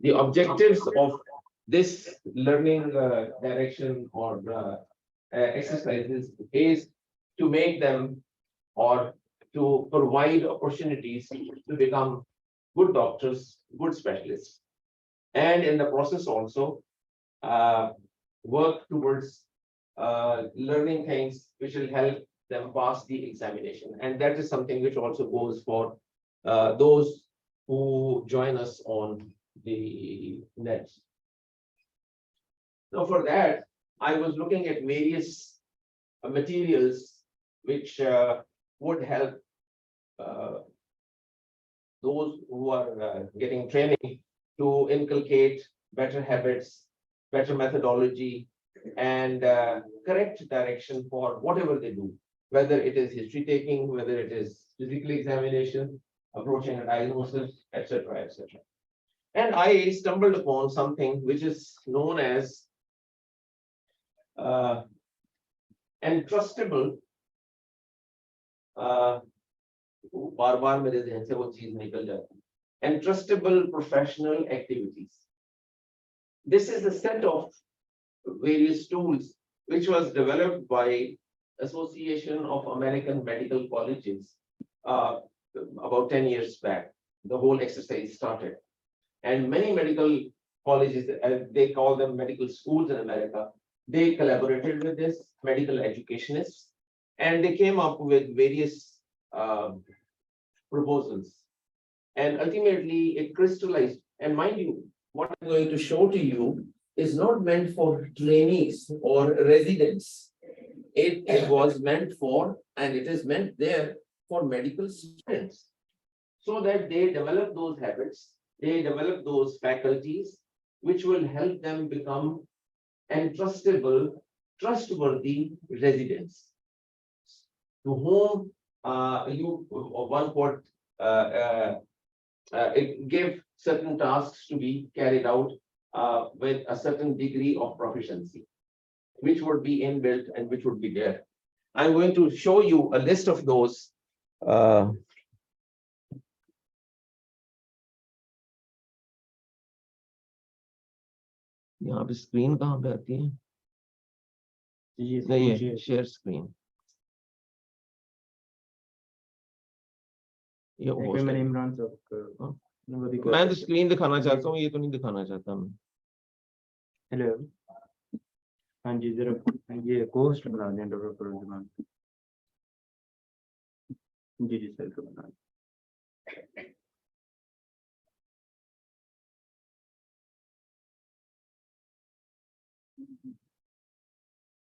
The objectives of this learning direction or exercises is to make them or to provide opportunities to become good doctors, good specialists, and in the process also work towards learning things which will help them pass the examination. And that is something which also goes for those who join us on the net. So for that, I was looking at various materials which would help those who are getting training to inculcate better habits, better methodology, and correct direction for whatever they do, whether it is history taking, whether it is physical examination, approaching a diagnosis, etc., etc. And I stumbled upon something which is known as entrustable. बार-बार मेरे ज़हन से वो चीज़ निकल जाती है. Entrustable professional activities. This is a set of various tools which was developed by Association of American Medical Colleges about 10 years back. The whole exercise started, and many medical colleges, they call them medical schools in America, they collaborated with this medical educationists, and they came up with various proposals, and ultimately it crystallized. And mind you, what I'm going to show to you is not meant for trainees or residents. It was meant for, and it is meant there for medical students, so that they develop those habits, they develop those faculties, which will help them become entrustable, trustworthy residents, to whom one could give certain tasks to be carried out with a certain degree of proficiency, which would be inbuilt and which would be there. I'm going to show you a list of those. यहाँ पे screen कहाँ पे आती है? नहीं है, share screen. मैं तो स्क्रीन दिखाना चाहता हूँ, ये तो नहीं दिखाना चाहता मैं. हेलो, हाँ जी, जरा ये कोस्ट बना दें डॉक्टर फरूख जमान. जी जी सर, बना दें.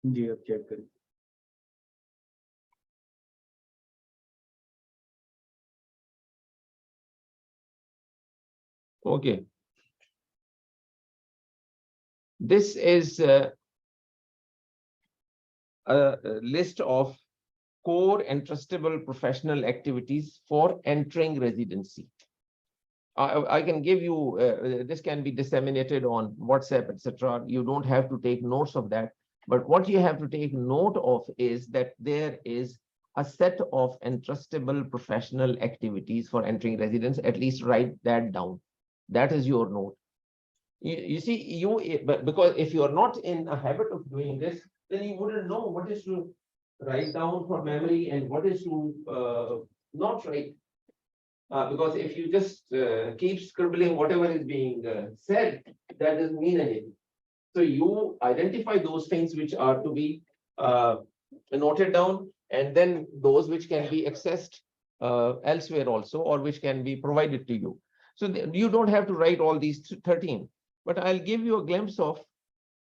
जी अब चेक करें. Okay. This is a list of core entrustable professional activities for entering residency. I can give you, this can be disseminated on WhatsApp, etc. You don't have to take notes of that. But what you have to take note of is that there is a set of entrustable professional activities for entering residence. At least write that down. That is your note. You see, because if you are not in a habit of doing this, then you wouldn't know what is to write down for memory and what is to not write. Because if you just keep scribbling whatever is being said, that doesn't mean anything. So you identify those things which are to be noted down, and then those which can be accessed elsewhere also, or which can be provided to you. So you don't have to write all these 13, but I'll give you a glimpse of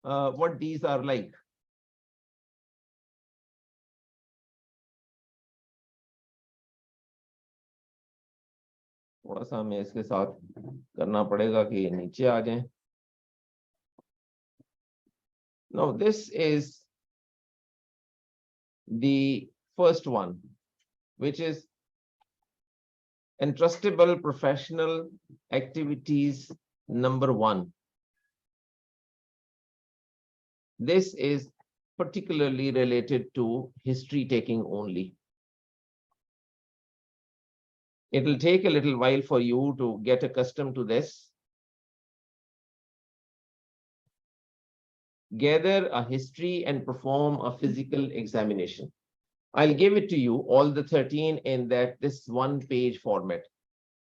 what these are like. थोड़ा सा हमें इसके साथ करना पड़ेगा कि ये नीचे आ जाए. Now this is the first one, which is entrustable professional activities number 1. This is particularly related to history taking only. It will take a little while for you to get accustomed to this. Gather a history and perform a physical examination. I'll give it to you, all the 13 in this one-page format.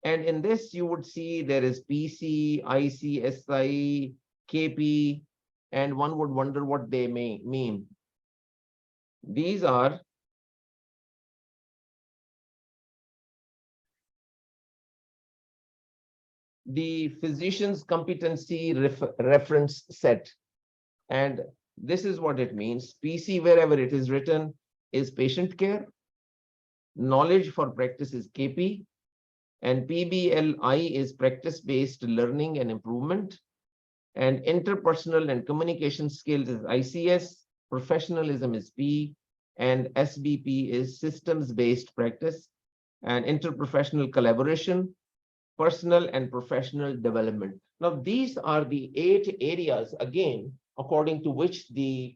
And in this, you would see there is PC, IC, SI, KP, and one would wonder what they may mean. These are the physician's competency reference set. And this is what it means. PC, wherever it is written, is patient care. Knowledge for practice is KP. And PBLI is practice-based learning and improvement. And interpersonal and communication skills is ICS. Professionalism is P. And SBP is systems-based practice. And interprofessional collaboration, personal and professional development. Now, these are the 8 areas, again, according to which the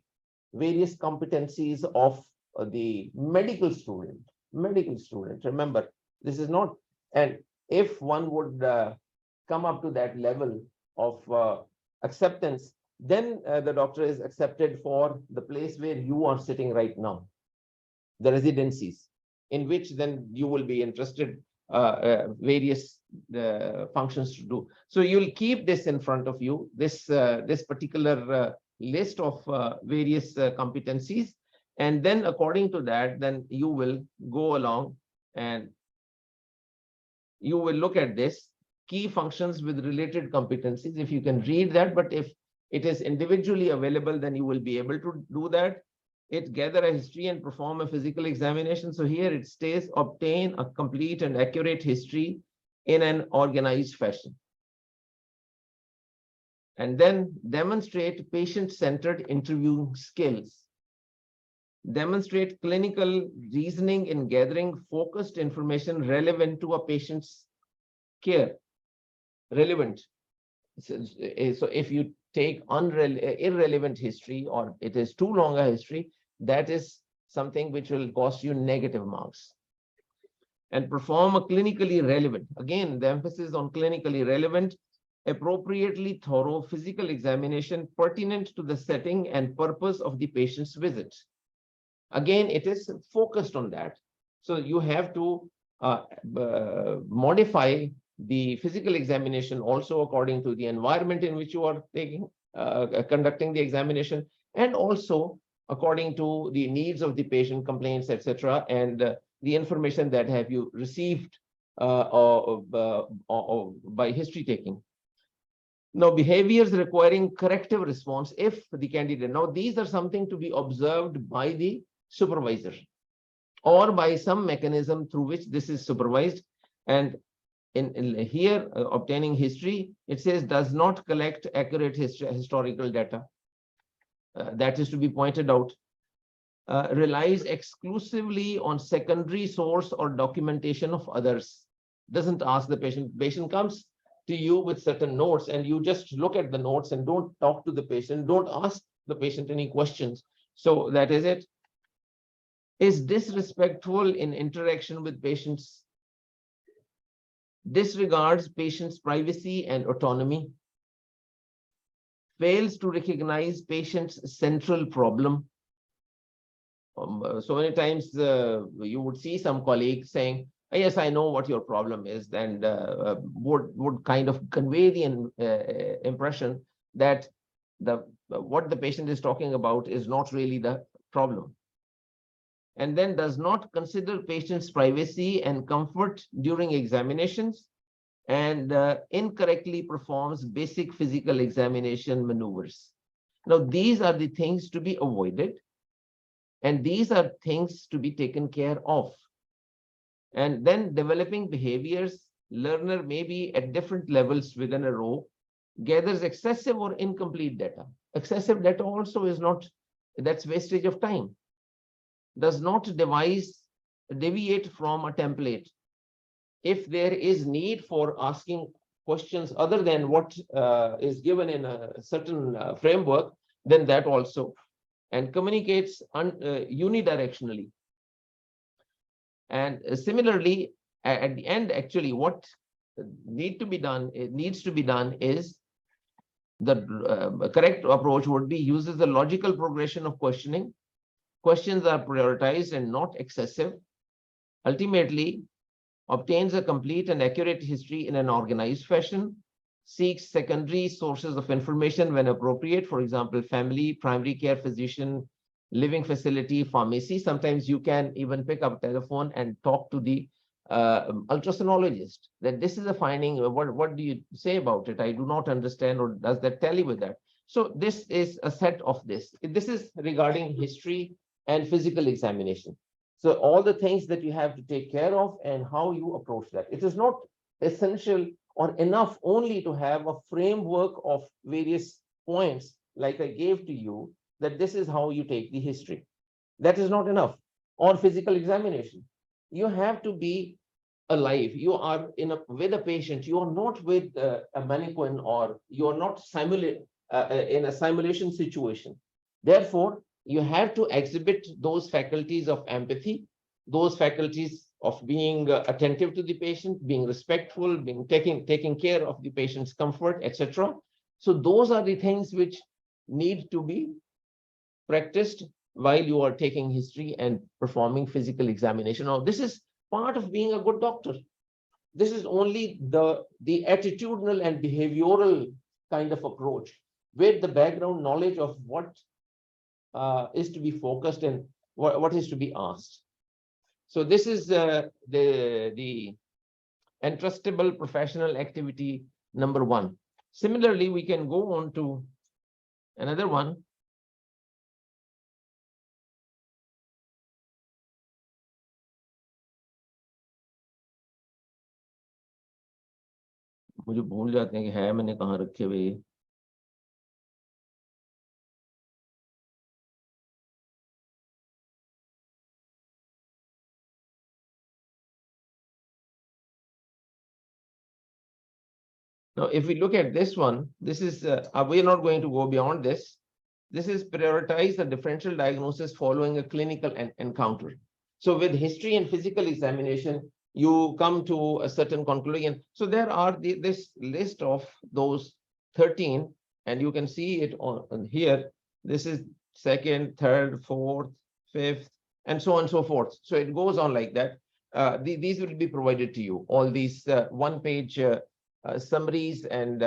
various competencies of the medical student, remember, this is not, and if one would come up to that level of acceptance, then the doctor is accepted for the place where you are sitting right now, the residencies, in which then you will be interested various functions to do. So you'll keep this in front of you, this particular list of various competencies, and then according to that, then you will go along and you will look at this key functions with related competencies. If you can read that, but if it is individually available, then you will be able to do that. It gather a history and perform a physical examination. So here it states, obtain a complete and accurate history in an organized fashion. And then demonstrate patient-centered interviewing skills. Demonstrate clinical reasoning in gathering focused information relevant to a patient's care. Relevant. So if you take irrelevant history, or it is too long a history, that is something which will cost you negative marks. And perform a clinically relevant, again, the emphasis on clinically relevant, appropriately thorough physical examination pertinent to the setting and purpose of the patient's visit. Again, it is focused on that. So you have to modify the physical examination also according to the environment in which you are conducting the examination, and also according to the needs of the patient, complaints, etc., and the information that have you received by history taking. Now, behaviors requiring corrective response if the candidate. Now, these are something to be observed by the supervisor or by some mechanism through which this is supervised. And in here, obtaining history, it says does not collect accurate historical data. That is to be pointed out. Relies exclusively on secondary source or documentation of others. Doesn't ask the patient. Patient comes to you with certain notes and you just look at the notes and don't talk to the patient. Don't ask the patient any questions. So that is it. Is disrespectful in interaction with patients. Disregards patients' privacy and autonomy. Fails to recognize patient's central problem. So many times you would see some colleagues saying, yes, I know what your problem is, and would kind of convey the impression that what the patient is talking about is not really the problem. And then does not consider patient's privacy and comfort during examinations, and incorrectly performs basic physical examination maneuvers. Now, these are the things to be avoided, and these are things to be taken care of. And then developing behaviors, learner may be at different levels within a row, gathers excessive or incomplete data. Excessive data also is not, that's wastage of time. Does not deviate from a template. If there is need for asking questions other than what is given in a certain framework, then that also. And communicates unidirectionally. And similarly, At the end, actually, what needs to be done is the correct approach would be uses the logical progression of questioning. Questions are prioritized and not excessive. Ultimately, obtains a complete and accurate history in an organized fashion, seeks secondary sources of information when appropriate, for example, family, primary care physician, living facility, pharmacy. Sometimes you can even pick up telephone and talk to the ultrasonologist, that this is a finding, what do you say about it? I do not understand, or does that tally with that? So this is a set of this. This is regarding history and physical examination. So all the things that you have to take care of and how you approach that. It is not essential or enough only to have a framework of various points like I gave to you, that this is how you take the history. That is not enough. Or physical examination. You have to be alive. You are with a patient. You are not with a mannequin, or you are not in a simulation situation. Therefore, you have to exhibit those faculties of empathy, those faculties of being attentive to the patient, being respectful, being taking care of the patient's comfort, etc. So those are the things which need to be practiced while you are taking history and performing physical examination. Now, this is part of being a good doctor. This is only the attitudinal and behavioral kind of approach with the background knowledge of what is to be focused and what is to be asked. So this is the entrustable professional activity number 1. Similarly, we can go on to another one. मुझे भूल जाते हैं कि है मैंने कहाँ रखे हुए। Now, if we look at this one, this is, we're not going to go beyond this. This is prioritize the differential diagnosis following a clinical encounter. So with history and physical examination, you come to a certain conclusion. So there are this list of those 13, and you can see it on here. This is second, third, fourth, fifth, and so on and so forth. So it goes on like that. These will be provided to you, all these one-page summaries and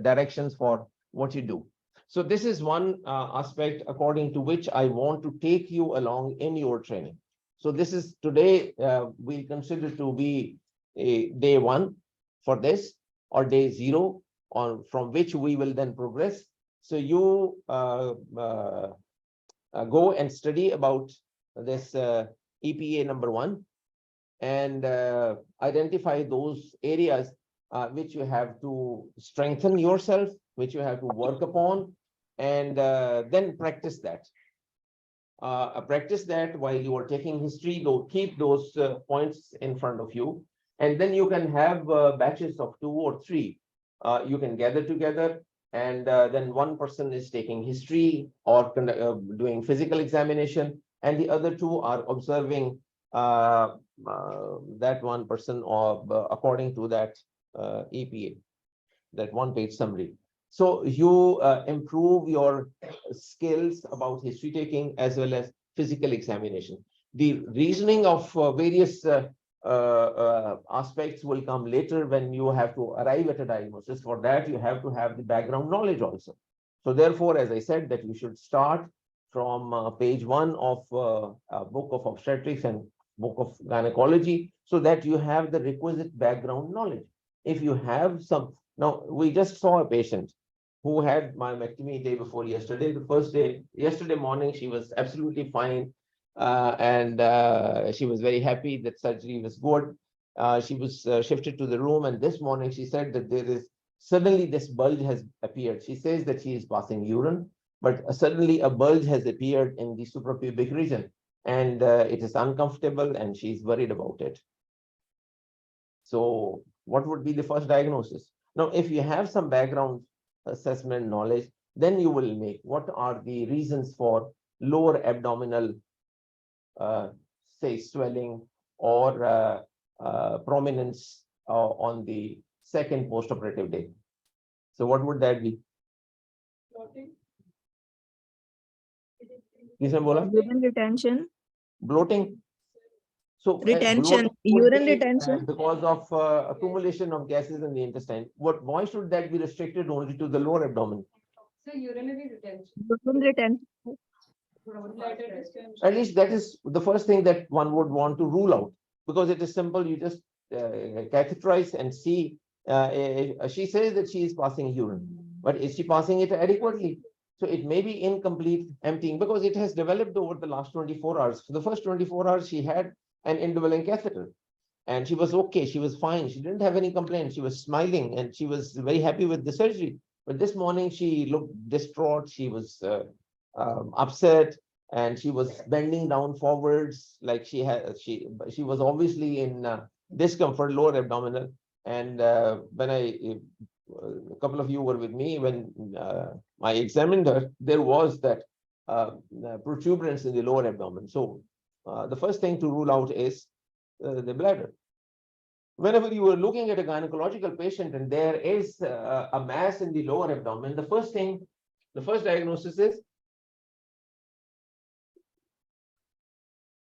directions for what you do. So this is one aspect according to which I want to take you along in your training. So this is today we consider to be a day 1 for this, or day 0, on from which we will then progress. So you go and study about this EPA number 1 and identify those areas which you have to strengthen yourself, which you have to work upon, and then practice that. Practice that while you are taking history, though keep those points in front of you, and then you can have batches of 2 or 3. You can gather together, and then one person is taking history or doing physical examination, and the other 2 are observing that one person, or according to that EPA, that one-page summary. So you improve your skills about history taking as well as physical examination. The reasoning of various aspects will come later when you have to arrive at a diagnosis. For that, you have to have the background knowledge also. So therefore, as I said, that you should start from page 1 of a book of obstetrics and book of gynecology, so that you have the requisite background knowledge. If you have some, now we just saw a patient who had myomectomy day before yesterday. The first day, yesterday morning, she was absolutely fine. And she was very happy that surgery was good. She was shifted to the room, and this morning she said that there is suddenly this bulge has appeared. She says that she is passing urine, but suddenly a bulge has appeared in the suprapubic region, and it is uncomfortable, and she's worried about it. So what would be the first diagnosis? Now, if you have some background assessment knowledge, then you will make what are the reasons for lower abdominal say swelling, or prominence on the second post-operative day. So what would that be? किसने बोला? Urine retention. Bloating. So Retention, bloating would urine be, retention. because of accumulation of gases in the intestine. Why should that be restricted only to the lower abdomen? So urinary retention. Urine retention. At least that is the first thing that one would want to rule out, because it is simple. You just catheterize and see. She says that she is passing urine, but is she passing it adequately? So it may be incomplete emptying, because it has developed over the last 24 hours. For the first 24 hours, she had an indwelling catheter and she was okay. She was fine. She didn't have any complaints. She was smiling and she was very happy with the surgery. But this morning she looked distraught. She was upset, and she was bending down forwards like she was obviously in discomfort, lower abdominal. And when a couple of you were with me when I examined her, there was that protuberance in the lower abdomen. So the first thing to rule out is the bladder. Whenever you are looking at a gynecological patient and there is a mass in the lower abdomen, the first diagnosis is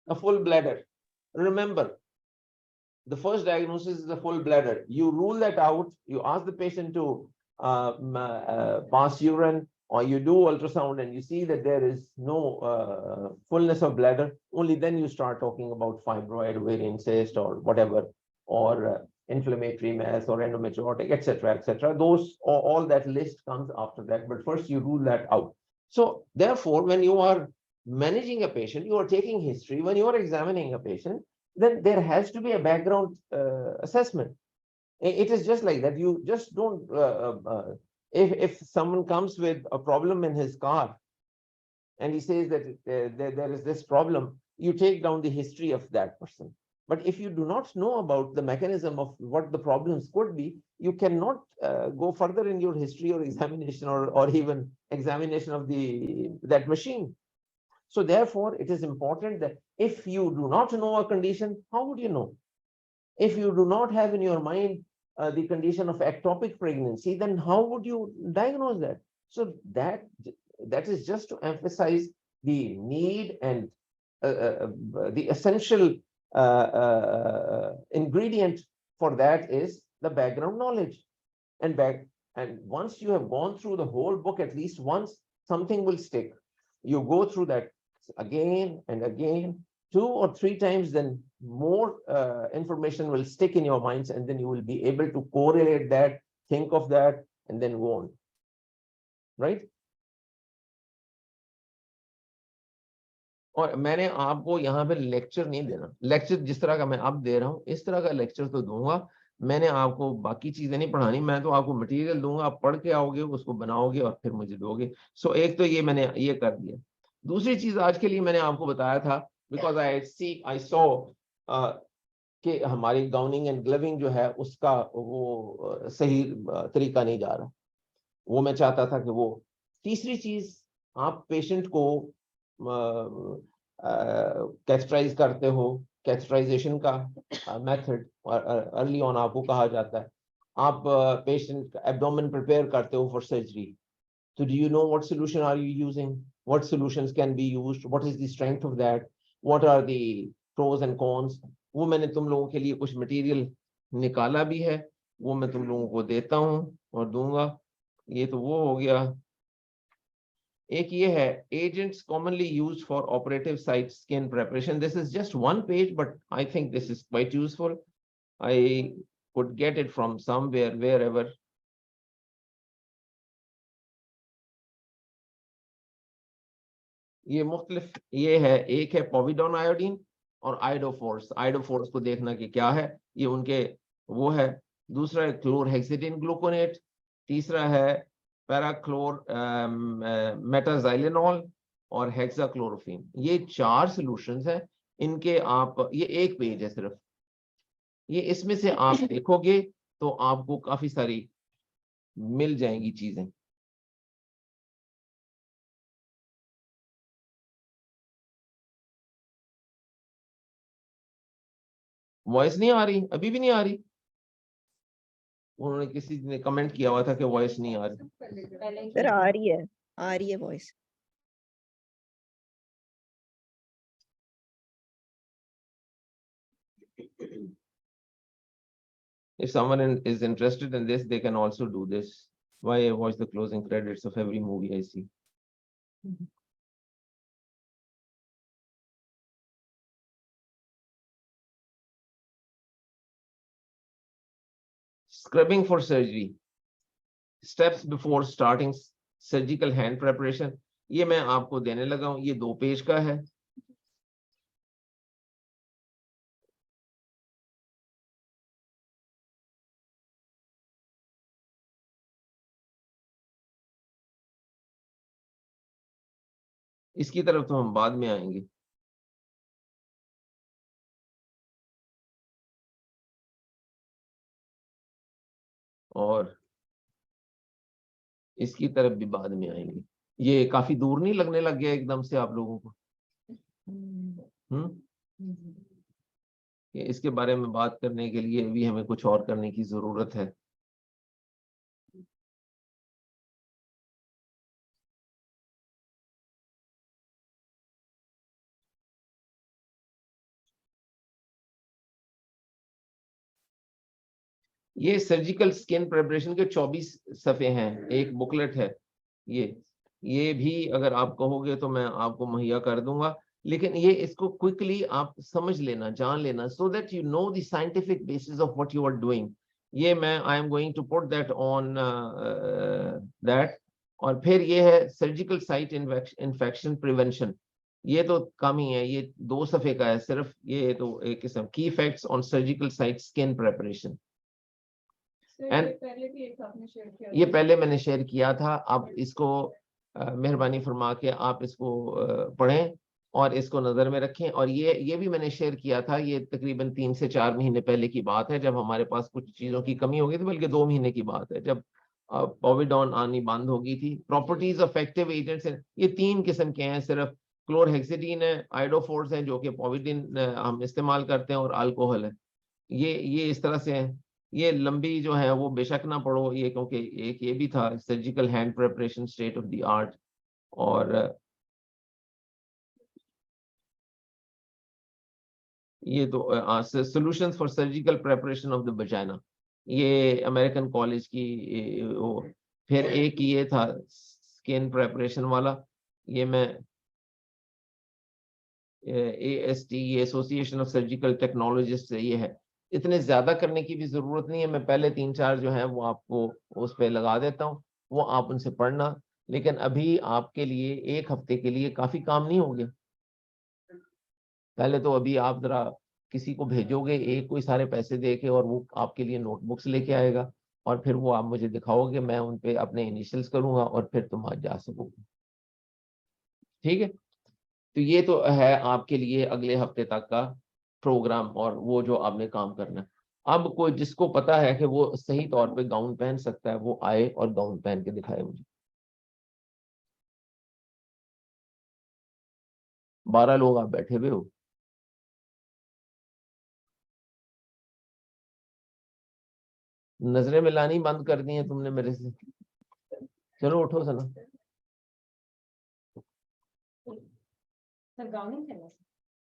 a full bladder. Remember, the first diagnosis is a full bladder. You rule that out. You ask the patient to pass urine, or you do ultrasound and you see that there is no fullness of bladder. Only then you start talking about fibroid, ovarian cyst, or whatever, or inflammatory mass, or endometriotic, etc., etc. Those, all that list comes after that. But first you rule that out. So therefore, when you are managing a patient, you are taking history. When you are examining a patient, then there has to be a background assessment. It is just like that. You just don't, if someone comes with a problem in his car and he says that there is this problem, you take down the history of that person. But if you do not know about the mechanism of what the problems could be, you cannot go further in your history or examination, or even examination of that machine. So therefore, it is important that if you do not know a condition, how would you know? If you do not have in your mind the condition of ectopic pregnancy, then how would you diagnose that? So that is just to emphasize the need and the essential ingredient for that is the background knowledge. And once you have gone through the whole book at least once, something will stick. You go through that again and again, 2 or 3 times, then more information will stick in your minds, and then you will be able to correlate that, think of that, and then go on. Right? और मैंने आपको यहाँ पे lecture नहीं देना, lecture जिस तरह का मैं अब दे रहा हूँ इस तरह का लेक्चर तो दूंगा। मैंने आपको बाकी चीजें नहीं पढ़ानी, मैं तो आपको मटेरियल दूंगा, आप पढ़ के आओगे, उसको बनाओगे और फिर मुझे दोगे। सो एक तो ये मैंने ये कर दिया। दूसरी चीज आज के लिए मैंने आपको बताया था, बिकॉज आई सॉ कि हमारी गाउनिंग एंड ग्लविंग जो है उसका वो सही तरीका नहीं जा रहा, वो मैं चाहता था कि वो। तीसरी चीज, आप पेशेंट को कैथेटराइज करते हो, कैथेटराइजेशन का मेथड अर्ली ऑन आपको कहा जाता है। आप पेशेंट एब्डोमेन प्रिपेयर करते हो for surgery, so do you know what solution are you using, what solutions can be used, what is the strength of that, what are the pros and cons? वो मैंने तुम लोगों के लिए कुछ material निकाला भी है, वो मैं तुम लोगों को देता हूँ और दूंगा। ये तो वो हो गया। एक ये है, agents commonly used for operative site skin preparation. This is just one page, but I think this is quite useful. I could get it from somewhere, wherever. ये मुख्तलिफ ये है, एक है पोविडोन आयोडीन और आइडोफोर्स। आइडोफोर्स को देखना कि क्या है, ये उनके वो है। दूसरा है क्लोरहेक्सिडिन ग्लूकोनेट, तीसरा है पैराक्लोर मेटाजाइलेनॉल और हेक्साक्लोरोफिन। ये 4 सॉल्यूशंस हैं। इनके आप, ये एक पेज है सिर्फ, ये इसमें से आप देखोगे तो आपको काफी सारी मिल जाएंगी चीजें। वॉइस नहीं आ रही, अभी भी नहीं आ रही। उन्होंने किसी ने कमेंट किया हुआ था कि वॉइस नहीं आ रही। सर आ रही है voice. If someone is interested in this, they can also do this. Why I watch the closing credits of every movie I see. Scrubbing for surgery. Steps before starting surgical hand preparation. ये मैं आपको देने लगा हूं, ये 2 page का है। इसकी तरफ तो हम बाद में आएंगे। और इसकी तरफ भी बाद में आएंगे। ये काफी दूर नहीं लगने लग गया एकदम से आप लोगों को? इसके बारे में बात करने के लिए भी हमें कुछ और करने की जरूरत है। ये सर्जिकल स्किन प्रिपरेशन के 24 सफ़े हैं, एक बुकलेट है। ये भी अगर आप कहोगे तो मैं आपको मुहैया कर दूंगा, लेकिन ये इसको क्विकली आप समझ लेना, जान लेना, so that you know the scientific basis of what you are doing. ये मैं I am going to put that on that. और फिर ये है सर्जिकल साइट इन्फेक्शन प्रिवेंशन। ये तो कम ही है, ये 2 सफ़े का है सिर्फ। ये तो एक किस्म की facts on surgical site skin preparation. And ये पहले मैंने शेयर किया था। आप इसको मेहरबानी फरमा के आप इसको पढ़ें और इसको नजर में रखें। और ये भी मैंने शेयर किया था, ये तकरीबन 3 से 4 महीने पहले की बात है, जब हमारे पास कुछ चीजों की कमी हो गई थी, बल्कि 2 महीने की बात है, जब पॉविडॉन आनी बंद हो गई थी। प्रॉपर्टीज ऑफ एक्टिव एजेंट्स, ये 3 किस्म के हैं सिर्फ। क्लोरहेक्सिडीन है, आइडोफोर्स है जो कि पॉविडिन हम इस्तेमाल करते हैं, और अल्कोहल है। ये इस तरह से है। ये लंबी जो है वो बेशक ना पढ़ो ये, क्योंकि एक ये भी था surgical hand preparation state of the art. और ये तो solutions for surgical preparation of the vagina, ये अमेरिकन कॉलेज की वो। फिर एक ये था स्किन प्रिपरेशन वाला, ये मैं AST, ये एसोसिएशन ऑफ सर्जिकल टेक्नोलॉजिस्ट से ये है। इतने ज्यादा करने की भी जरूरत नहीं है, मैं पहले 3-4 जो है वो आपको उस पे लगा देता हूँ, वो आप उनसे पढ़ना। लेकिन अभी आपके लिए 1 हफ्ते के लिए काफी काम नहीं हो गया। पहले तो अभी आप जरा किसी को भेजोगे एक कोई सारे पैसे दे के, और वो आपके लिए नोटबुक्स लेके आएगा, और फिर वो आप मुझे दिखाओगे, मैं उन पे अपने इनिशियल्स करूंगा, और फिर तुम आज जा सकोगे। ठीक है, तो ये तो है आपके लिए अगले हफ्ते तक का प्रोग्राम, और वो जो आपने काम करना है। अब कोई जिसको पता है कि वो सही तौर पे गाउन पहन सकता है, वो आए और गाउन पहन के दिखाए मुझे। 12 लोग आप बैठे हुए हो। नजरें मिलानी बंद कर दी है तुमने मेरे से। चलो उठो Sana.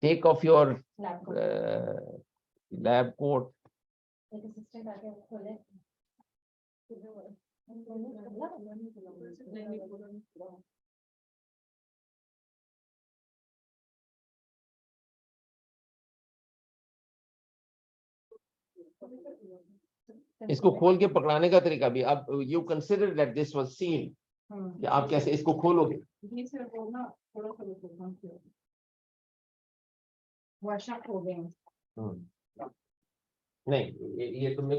Take off your lab coat. इसको खोल के पकड़ाने का तरीका भी, अब you consider that this was sealed, कि आप कैसे इसको खोलोगे। नहीं, ये तुमने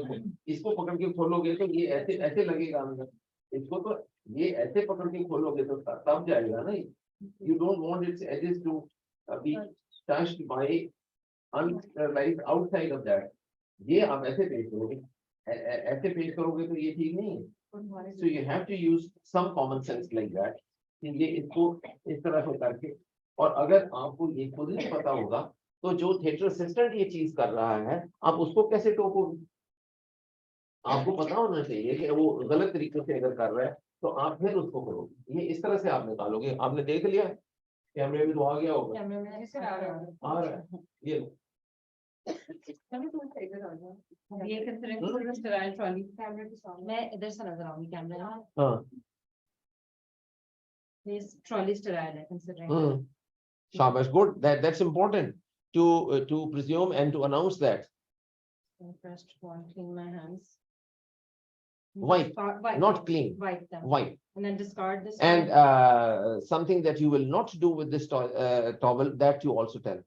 इसको पकड़ के खोलोगे तो ये ऐसे ऐसे लगेगा अंदर। इसको तो ये ऐसे पकड़ के खोलोगे तो तब जाएगा ना। You don't want its edges to be touched by unsterilised outside of that. ये आप ऐसे पेश करोगे, ऐसे पेश करोगे तो ये ठीक नहीं है। So you have to use some common sense like that, कि ये इसको इस तरह से करके। और अगर आपको ये खुद नहीं पता होगा तो जो थिएटर असिस्टेंट ये चीज कर रहा है, आप उसको कैसे टोकोगे? आपको पता होना चाहिए कि वो गलत तरीके से अगर कर रहा है तो आप फिर उसको करोगे। ये इस तरह से आप निकालोगे। आपने देख लिया है, कैमरे में तो आ गया होगा, कैमरे में ऐसे आ रहा है। आ रहा है ये। ये कंसिडरिंग स्टेराइल ट्रॉली कैमरे के सामने मैं इधर से नजर आऊंगी कैमरे में। हाँ ये ट्रॉली स्टेराइल है कंसिडरिंग। शाबाश, good, that's important to presume and to announce that. First one, clean my hands. Wipe, Wipe, not clean, wipe them, wipe. and then discard this. And one. something that you will not do with this towel, that you also tell.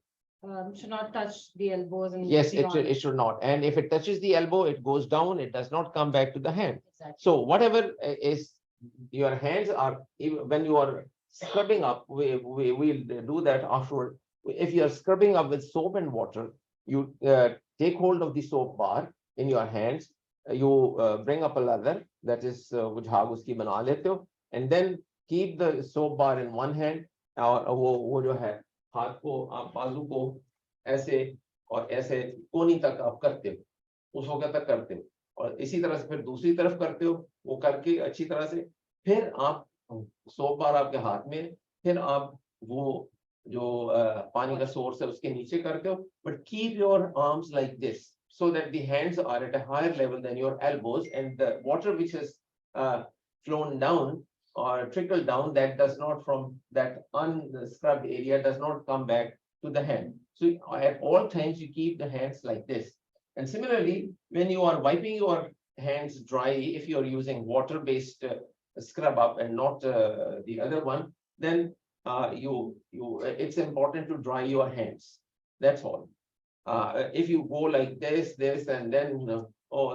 Should not touch the elbows and Yes, beyond. it should not. And if it touches the elbow, it goes down, it does not come back to the hand. Exactly. So whatever is your hands are, when you are scrubbing up, we'll do that afterward. If you are scrubbing up with soap and water, you take hold of the soap bar in your hands, you bring up a lather, that is jhaag uski bana lete ho, and then keep the soap bar in one hand, और वो जो है हाथ को आप बाजू को ऐसे और ऐसे कोनी तक आप करते हो, उस वक्त तक करते हो, और इसी तरह से फिर दूसरी तरफ करते हो, वो करके अच्छी तरह से फिर आप सोप बार आपके हाथ में, फिर आप वो जो पानी का सोर्स है उसके नीचे करते हो, but keep your arms like this so that the hands are at a higher level than your elbows, and the water which has flown down or trickled down, that does not, from that unscrubbed area, does not come back to the hand. So at all times you keep the hands like this. And similarly, when you are wiping your hands dry, if you are using water-based scrub up and not the other one, then it's important to dry your hands. That's all. If you go like this, and then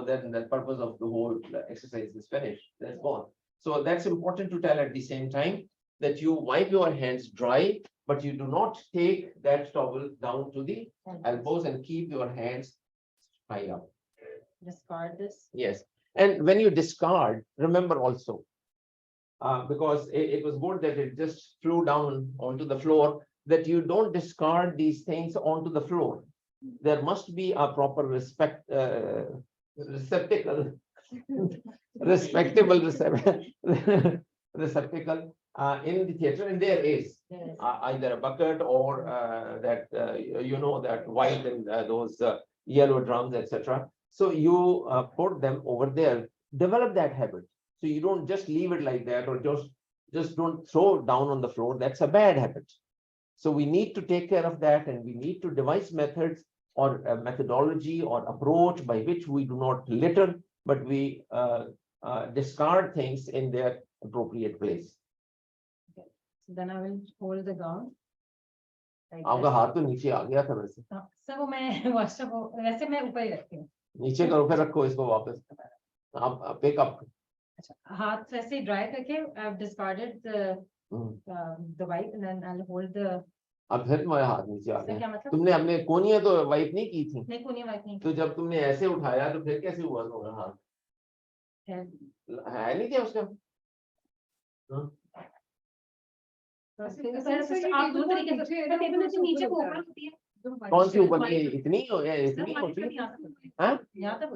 then the purpose of the whole exercise is finished. That's gone. So that's important to tell at the same time, that you wipe your hands dry, but you do not take that towel down to the elbows and keep your hands high up. Discard this. Yes. And when you discard, remember also, because it was good that it just flew down onto the floor, that you don't discard these things onto the floor. There must be a proper receptacle receptacle in the theater, and there is either a bucket or that that white and those yellow drums, etc. So you put them over there. Develop that habit, so you don't just leave it like that, or just don't throw it down on the floor. That's a bad habit. So we need to take care of that, and we need to devise methods or a methodology or approach by which we do not litter, but we discard things in their appropriate place. Okay. So then I will hold the gown. Like आपका हाथ तो नीचे आ गया था वैसे. Sir वो मैं वैसे मैं ऊपर ही रखती हूँ. नीचे करो, फिर रखो इसको वापस. आप pick up. अच्छा, हाथ वैसे ड्राई करके I've discarded the wipe, and then I'll hold the. अब फिर तुम्हारे हाथ नीचे आ क्या गया. मतलब? तुमने अपने कोनियां तो वाइप नहीं की थी. नहीं, कोनियां वाइप नहीं. तो जब तुमने ऐसे उठाया तो फिर कैसे हुआ तुम्हारा हाथ? है नहीं क्या उसका? आप दो तरीके से टेबल से नीचे को ऊपर होती है. कौन सी ऊपर की? इतनी होती है? हाँ,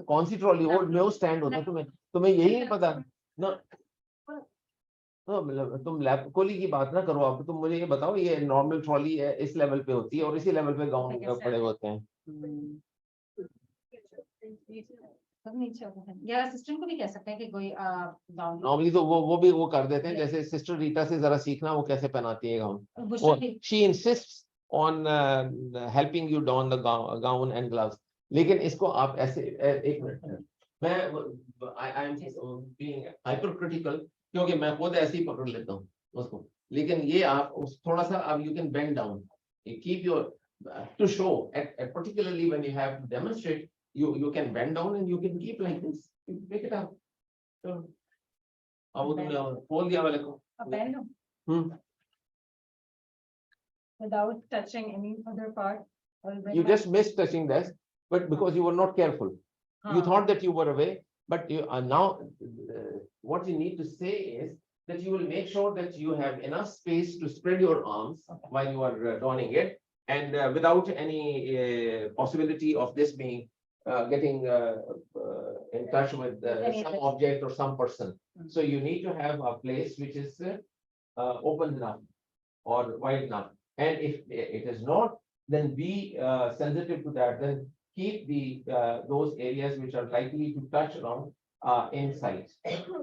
कौन सी ट्रॉली? वो स्टैंड होता है. तुम्हें यही नहीं पता ना? मतलब तुम लैब कोली की बात ना करो. आप तुम मुझे ये बताओ, ये नॉर्मल ट्रॉली है, इस लेवल पे होती है, और इसी लेवल पे गाउन पड़े होते हैं. या असिस्टेंट को भी कह सकते हैं कि कोई गाउन. नॉर्मली तो वो कर देते हैं. जैसे सिस्टर रीटा से जरा सीखना, वो कैसे पहनाती है gown. She insists on helping you don the gown and gloves. लेकिन इसको आप ऐसे, एक मिनट, मैं आई एम बीइंग हाइपरक्रिटिकल, क्योंकि मैं खुद ऐसे ही पकड़ लेता हूँ उसको. लेकिन ये आप थोड़ा सा, आप you can bend down, keep your to show, particularly when you have to demonstrate, you can bend down and you can keep like this. You pick it up. So, अब तुमने खोल दिया वाले को. Without touching any other part. You just missed touching this, but because you were not careful, you thought that you were away. But you are now, what you need to say is that you will make sure that you have enough space to spread your arms while you are donning it, and without any possibility of this being getting in touch with some object or some person. So you need to have a place which is open enough or wide enough. And if it is not, then be sensitive to that. Then keep the those areas which are likely to touch around inside.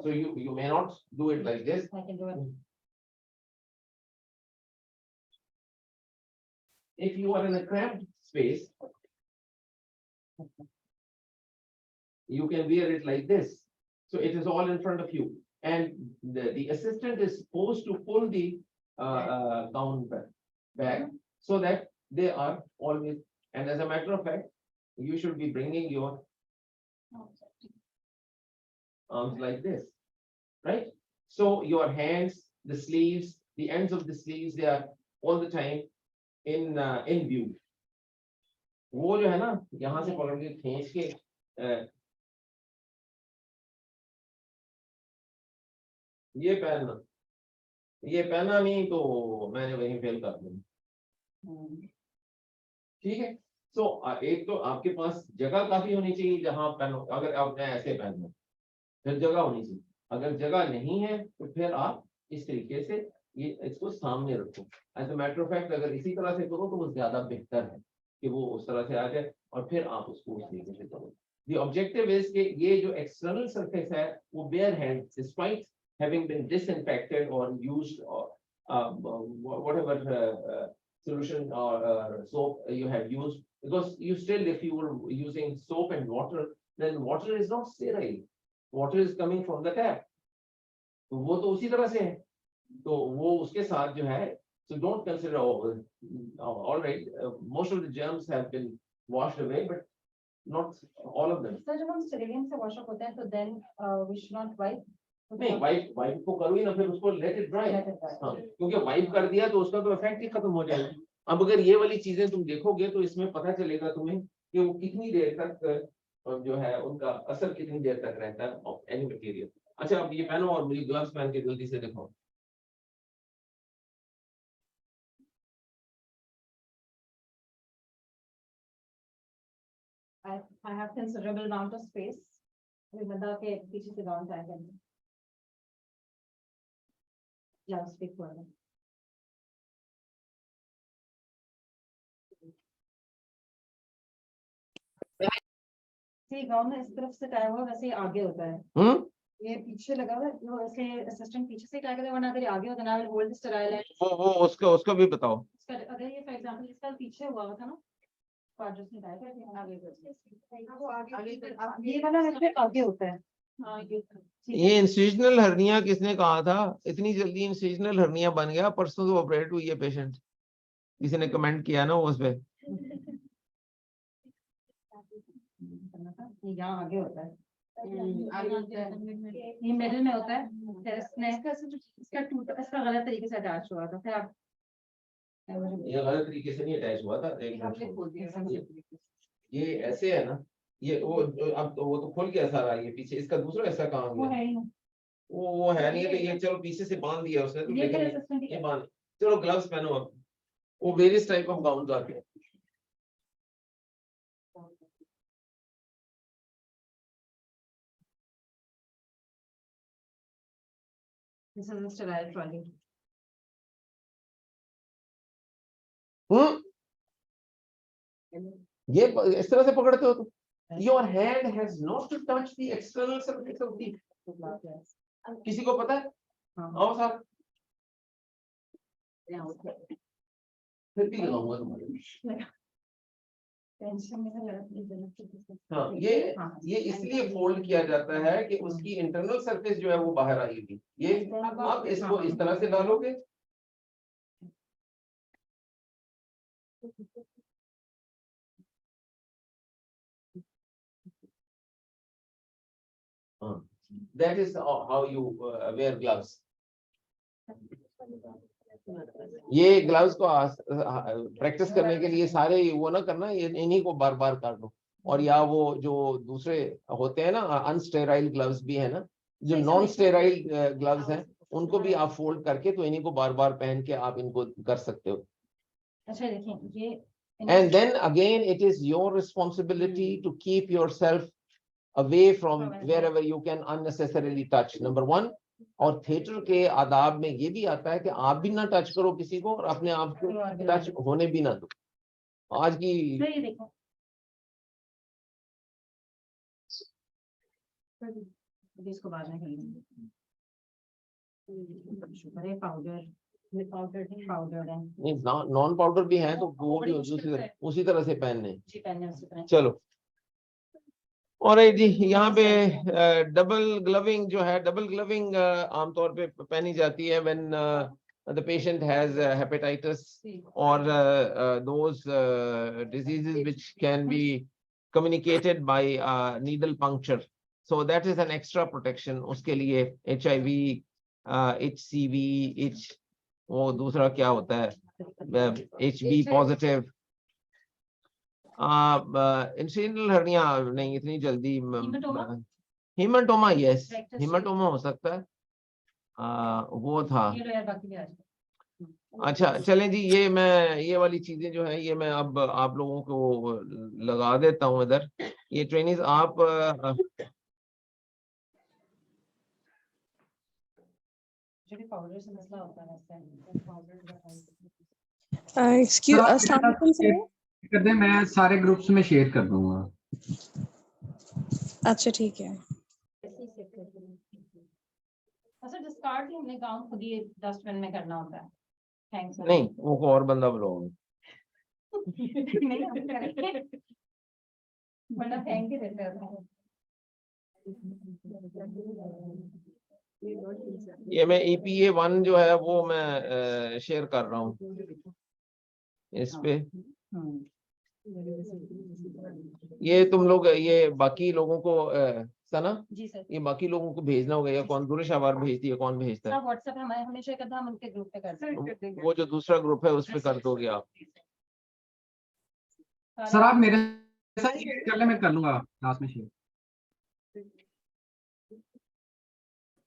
So you may not do it like this. I can do it. If you are in a cramped space, you can wear it like this. So it is all in front of you. And the assistant is supposed to pull the gown back so that they are always, and as a matter of fact, you should be bringing your arms like this, right? So your hands, the sleeves, the ends of the sleeves, they are all the time in view. वो जो है ना, यहाँ से पकड़ के खींच के ये पहना नहीं तो मैंने वहीं फेल कर दिया। ठीक है। सो एक तो आपके पास जगह काफी होनी चाहिए जहां पहनो। अगर आप ऐसे पहनो फिर जगह होनी चाहिए। अगर जगह नहीं है तो फिर आप इस तरीके से ये इसको सामने रखो। As a matter of fact अगर इसी तरह से करो तो वो ज्यादा बेहतर है कि वो उस तरह से आ जाए और फिर आप उसको उस तरीके से करो। The objective is कि ये जो external surface है वो bare hand despite having been disinfected or used or whatever solution or soap you have used, because you still, if you were using soap and water, then water is not sterile. Water is coming from the tap. तो वो तो उसी तरह से है, तो वो उसके साथ जो है, so don't consider all right, most of the germs have been washed away, but not all of them. Sir जब हम स्टेरिलियन से वॉश अप होते हैं तो then we should not wipe. नहीं, वाइप को करो ही ना, फिर उसको लेट इट ड्राई। हाँ, क्योंकि वाइप कर दिया तो उसका तो इफेक्ट ही खत्म हो जाएगा। अब अगर ये वाली चीजें तुम देखोगे तो इसमें पता चलेगा तुम्हें कि वो कितनी देर तक जो है उनका असर कितनी देर तक रहता है ऑफ एनी मटेरियल। अच्छा, अब ये पहनो और मुझे ग्लव्स पहन के जल्दी से दिखाओ। I have considerable amount of space. मतलब के पीछे से गाउन टाइप है। ग्लव्स पिक हुआ है। गाउन में इस तरफ से टाई हुआ वैसे आगे होता है। ये पीछे लगा हुआ है, वो ऐसे असिस्टेंट पीछे से टाई करता है, वरना अगर आगे होता ना होल्ड स्टेराइल है। वो उसका भी बताओ। इसका अगर ये फॉर एग्जांपल इसका पीछे हुआ था ना, पार्ट टाई करके आगे वो आगे ये वाला वैसे आगे होता है। हाँ, ये इंसिजनल हर्निया किसने कहा था? इतनी जल्दी इंसिजनल हर्निया बन गया? परसों तो ऑपरेट हुई है पेशेंट, किसी ने कमेंट किया ना उस पे। यहाँ आगे होता है, ये मिडिल में होता है, फिर इसका टूटा, इसका गलत तरीके से अटैच हुआ था, फिर आप ये गलत तरीके से नहीं अटैच हुआ था, ये ऐसे है ना, ये वो अब तो वो तो खुल गया सारा, ये पीछे इसका दूसरा हिस्सा कहाँ गया? वो है नहीं, तो ये चलो पीछे से बांध दिया उसने, तो लेकिन ये बांध, चलो ग्लव्स पहनो अब। वो वेरियस टाइप ऑफ गाउन्स आते हैं। This is a sterile trolley. ये इस तरह से पकड़ते हो तो your hand has not to touch the external surface of the, किसी को पता है? आओ साहब, फिर भी लगाऊंगा तुम्हारे। हाँ, ये इसलिए फोल्ड किया जाता है कि उसकी इंटरनल सरफेस जो है वो बाहर आएगी। ये आप इसको इस तरह से डालोगे, that is how you wear gloves. ये ग्लव्स को प्रैक्टिस करने के लिए सारे वो ना करना, ये इन्हीं को बार बार काट लो। और या वो जो दूसरे होते हैं ना अनस्टेराइल ग्लव्स भी है ना, जो नॉन स्टेराइल ग्लव्स हैं, उनको भी आप फोल्ड करके तो इन्हीं को बार बार पहन के आप इनको कर सकते हो। अच्छा देखें ये And then again, it is your responsibility to keep yourself away from wherever you can unnecessarily touch. Number one. और थिएटर के आदाब में ये भी आता है कि आप भी ना टच करो किसी को और अपने आप को टच होने भी ना दो। आज की इसको बाद में करेंगे। पाउडर नहीं, नॉन पाउडर भी है तो वो भी उसी तरह से पहनने। चलो, और जी यहाँ पे डबल ग्लविंग जो है, डबल ग्लविंग आमतौर पे पहनी जाती है when the patient has hepatitis और those diseases which can be communicated by needle puncture, so that is an extra protection. उसके लिए HIV, HCV, वो दूसरा क्या होता है, HB पॉजिटिव, इंसिडेंटल हर्निया नहीं इतनी जल्दी, हीमाटोमा, यस हीमाटोमा हो सकता है, वो था। अच्छा चलें जी, ये वाली चीजें जो है ये मैं अब आप लोगों को लगा देता हूँ इधर। ये ट्रेनिंग आप कर दें, मैं सारे ग्रुप्स में शेयर कर दूंगा। अच्छा ठीक है। अच्छा डिस्कार्ड ही हमने काम खुद ही डस्टबिन में करना होता है। थैंक्स नहीं, वो को और बंदा बुलाओ। बड़ा थैंक यू देते हैं। ये मैं EPA1 जो है वो मैं शेयर कर रहा हूँ इस पे। ये तुम लोग ये बाकी लोगों को सना जी सर, ये बाकी लोगों को भेजना होगा, या कौन गुरुश आवार भेजती है, कौन भेजता है? व्हाट्सएप हमारे हमेशा करता, हम उनके ग्रुप पे करते हैं। वो जो दूसरा ग्रुप है उस पे कर दोगे आप? सर आप मेरे साथ शेयर कर ले, मैं कर लूंगा क्लास में शेयर।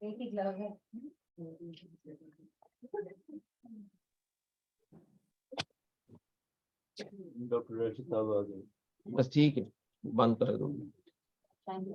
एक ही ग्लव है। डॉक्टर रशीद साहब आ गए, बस ठीक है, बंद कर दो। Thank you.